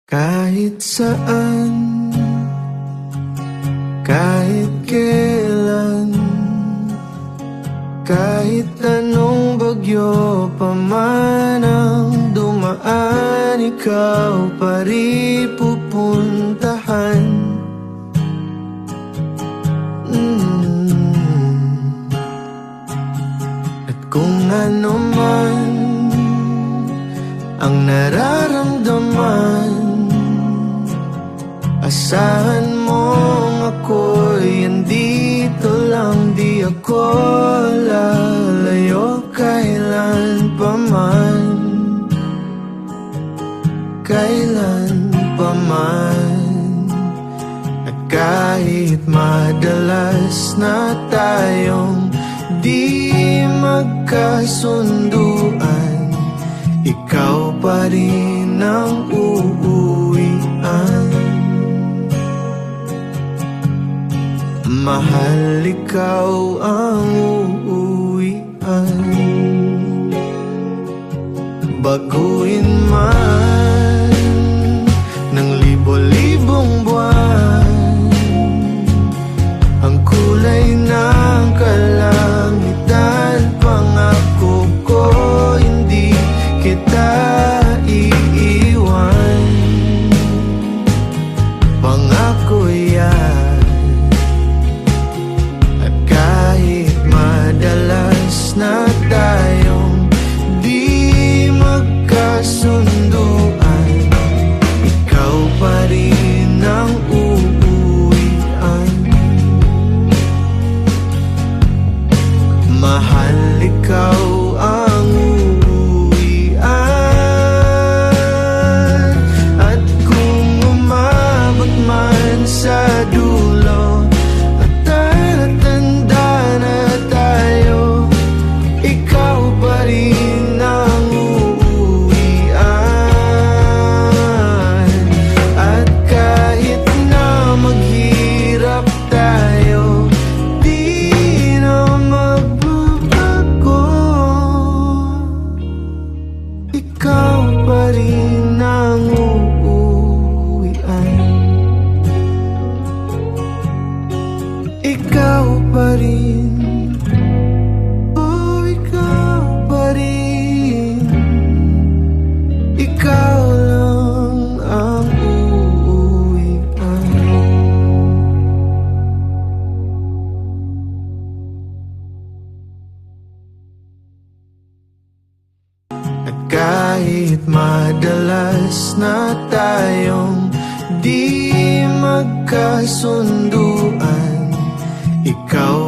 Kahit saan, kahit kailan, kahit anong bagyo pa man ang dumaan, ikaw pa rin pupuntahan. At kung ano man ang nararamdaman, asahan mong ako'y andito lang, di ako lalayo kailan pa man, kailan pa man. At kahit madalas na tayong di magkasunduan, ikaw pa rin ang uuwian. Mahal, ikaw ang uuwian. Baguhin man ng libo-libong buwan ang kulay ng kalangitan, pangako ko hindi kita iiwan. Pangako yan. Na tayong di magkasunduan, ikaw pa rin ang uuwian. Mahal, ikaw ang uuwian. At kung umabot man sa dulo at tatanda na tayo, ikaw pa rin ang uuwian. At kahit na maghirap tayo, di na magbabago, ikaw pa rin ang uuwian. Ikaw pa rin. Ikaw lang ang uuwian. At kahit madalas na tayong di magkasunduan, ikaw